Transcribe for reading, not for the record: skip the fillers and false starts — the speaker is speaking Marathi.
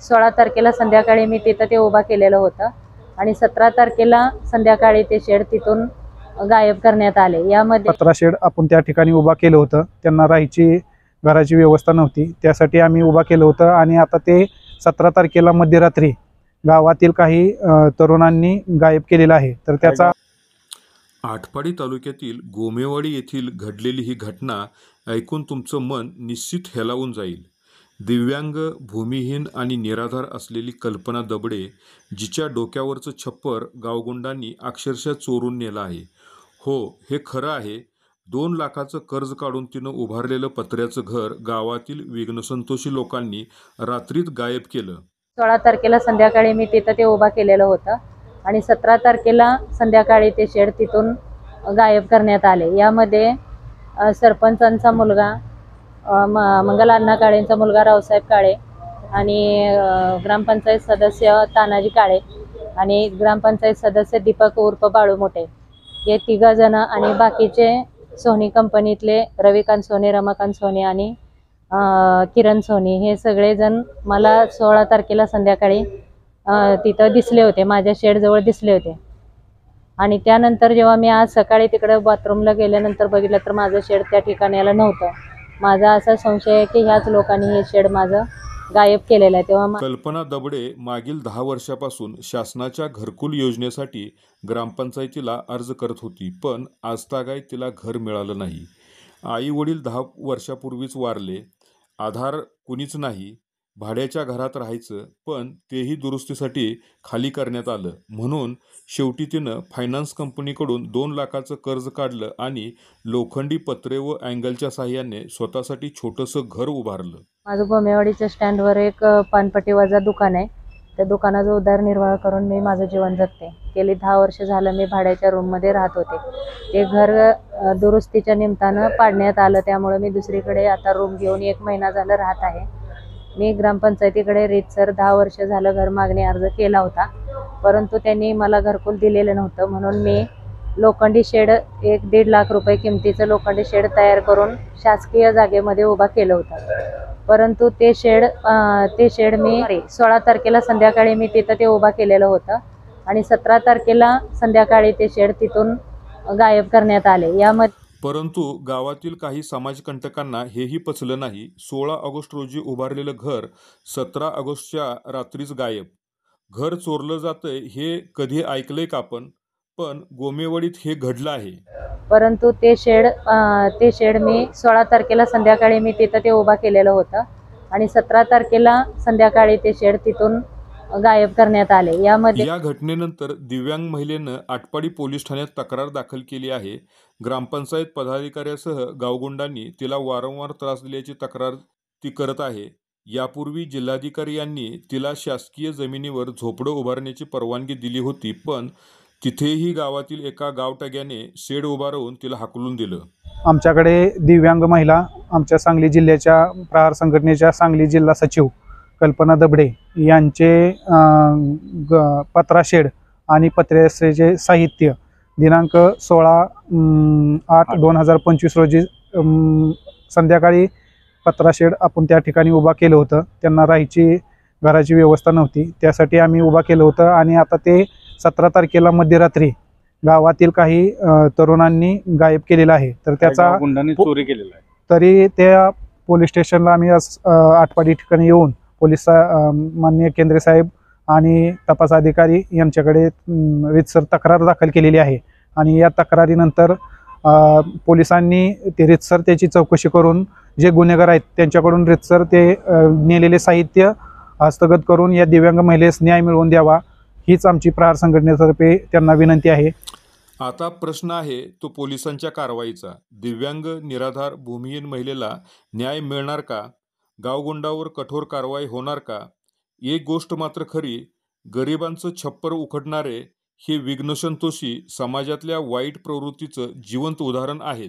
16 तारखेला संध्याकाळी मी तिथं ते उभा केलेलं होतं आणि 17 तारखेला संध्याकाळी ते शेड तिथून गायब करण्यात आले। यामध्ये 17 शेड आपण त्या ठिकाणी उभा केलं होतं। त्यांना राहायची घराची व्यवस्था नव्हती, त्यासाठी आम्ही उभा केलं होतं आणि आता ते 17 तारखेला मध्यरात्री गावातील काही तरुणांनी गायब केलेलं आहे। तर त्याचा आटपाडी तालुक्यातील गोमेवाडी येथील घडलेली ही घटना ऐकून तुमचं मन निश्चित हेलावून जाईल। दिव्यांग, भूमिहीन आणि निराधार असलेली कल्पना दबडे, जिच्या डोक्यावरचं छप्पर गावगुंडांनी अक्षरशः चोरून नेलं आहे। हो, हे खरं आहे। 2 लाखाचं कर्ज काढून तिनं उभारलेलं पत्र्याचं घर गावातील विघ्नसंतोषी लोकांनी रात्रीत गायब केलं। 16 तारखेला संध्याकाळी मी तिथं ते उभा केलेलं होतं आणि 17 तारखेला संध्याकाळी ते शेड तिथून गायब करण्यात आले। यामध्ये सरपंचांचा मुलगा मंगल अण्णा काळेंचा मुलगा रावसाहेब काळे आणि ग्रामपंचायत सदस्य तानाजी काळे आणि ग्रामपंचायत सदस्य दीपक उर्फ बाळू मोठे हे 3 जण आणि बाकीचे सोनी कंपनीतले रविकांत सोने, रमाकांत सोने आणि किरण सोनी हे सगळे जण मला 16 तारखेला संध्याकाळी तिथं दिसले होते, माझ्या शेडजवळ दिसले होते। आणि त्यानंतर जेव्हा मी आज सकाळी तिकडे बाथरूमला गेल्यानंतर बघितलं तर माझं शेड त्या ठिकाणाला नव्हतं। माझा असा संशय आहे की ह्याच लोकांनी हे शेड माझं गायब केलेलं आहे। तेव्हा कल्पना दबडे मागील 10 वर्षापासून शासनाच्या घरकुल योजनेसाठी ग्रामपंचायतीला अर्ज करत होती, पण आजतागायत तिला घर मिळालं नाही। आई वडील 10 वर्षापूर्वीच वारले, आधार कुणीच नाही, भाड्याच्या घरात राहायचं, पण तेही दुरुस्तीसाठी खाली करण्यात आलं। म्हणून शेवटी तिनं फायनान्स कंपनीकडून 2 लाखाचं कर्ज काढलं आणि लोखंडी पत्रे व अँगलच्या साहाय्याने स्वतःसाठी छोटंसं घर उभारलं। माझं गोमेवाडीच्या स्टँडवर एक पानपट्टी वजा दुकान आहे। त्या दुकानाचा उदरनिर्वाह करून मी माझं जीवन जगते। गेली 10 वर्ष झालं मी भाड्याच्या रूममध्ये राहत होते। ते घर दुरुस्तीच्या निमित्तानं पाडण्यात आलं, त्यामुळे मी दुसरीकडे आता रूम घेऊन 1 महिना झालं राहत आहे। मी ग्रामपंचायतीकडे रीतसर 10 वर्ष झालं घर मागणी अर्ज केला होता, परंतु त्यांनी मला घरकुल दिलेलं नव्हतं। म्हणून मी लोखंडी शेड 1-1.5 लाख रुपये किमतीचं लोखंडी शेड तयार करून शासकीय जागेमध्ये उभा केलं होतं। परंतु ते शेड मी 16 तारखेला संध्याकाळी मी तिथं ते उभा केलेलं होतं आणि 17 तारखेला संध्याकाळी ते शेड तिथून गायब करण्यात आले। यामध्ये परंतु गावातील काही समाजकंटकांना हेही पचलं नाही। 16 ऑगस्ट रोजी उभारलेलं घर 17 ऑगस्टच्या रात्रीच गायब। घर चोरलं जातंय हे कधी ऐकलंय का आपण? पण गोमेवाडीत हे घडलं आहे। परंतु ते शेड मी 16 तारखेला संध्याकाळी मी तिथं ते उभा केलेलं होतं आणि 17 तारखेला संध्याकाळी ते शेड तिथून गायब करण्यात आले। यामध्ये या घटनेनंतर दिव्यांग महिलेनं आटपाडी पोलीस ठाण्यात तक्रार दाखल केली आहे। ग्रामपंचायत पदाधिकाऱ्यासह गावगुंडांनी तिला वारंवार त्रास दिल्याची तक्रार ती करत आहे। यापूर्वी जिल्हाधिकारी यांनी तिला शासकीय जमिनीवर झोपडं उभारण्याची परवानगी दिली होती, पण तिथेही गावातील एका गावटग्याने शेड उभारून तिला हाकलून दिलं। आमच्याकडे दिव्यांग महिला आमच्या सांगली जिल्ह्याच्या प्रहार संघटनेच्या सांगली जिल्हा सचिव कल्पना दबडे यांचे पत्रा शेड आणि पत्र्याचे साहित्य दिनांक 16/8/2025 रोजी संध्याकाळी पत्रा शेड आपण त्या ठिकाणी उभा केलं होतं। त्यांना राहायची घराची व्यवस्था नव्हती, त्यासाठी आम्ही उभा केलं होतं आणि आता ते 17 तारखेला मध्यरात्री गावातील काही तरुणांनी गायब केलेलं आहे। तर त्याचा चोरी केलेला आहे। तरी त्या पोलीस स्टेशनला आम्ही आज आटपाडी ठिकाणी येऊन पोलीस माननीय केंद्रे साहेब आणि तपास अधिकारी यांच्याकडे रीतसर तक्रार दाखल केलेली आहे आणि या तक्रारीनंतर पोलिसांनी ते रीतसर त्याची चौकशी करून जे गुन्हेगार आहेत त्यांच्याकडून रीतसर ते नेलेले साहित्य हस्तगत करून या दिव्यांग महिलेस न्याय मिळवून द्यावा, हीच आमची प्रहार संघटनेतर्फे त्यांना विनंती आहे। आता प्रश्न आहे तो पोलिसांच्या कारवाईचा। दिव्यांग, निराधार, भूमिहीन महिलेला न्याय मिळणार का? गावगुंडावर कठोर कारवाई होणार का? एक गोष्ट मात्र खरी, गरिबांचं छप्पर उखडणारे हे विघ्नसंतोषी समाजातल्या वाईट प्रवृत्तीचं जिवंत उदाहरण आहेत।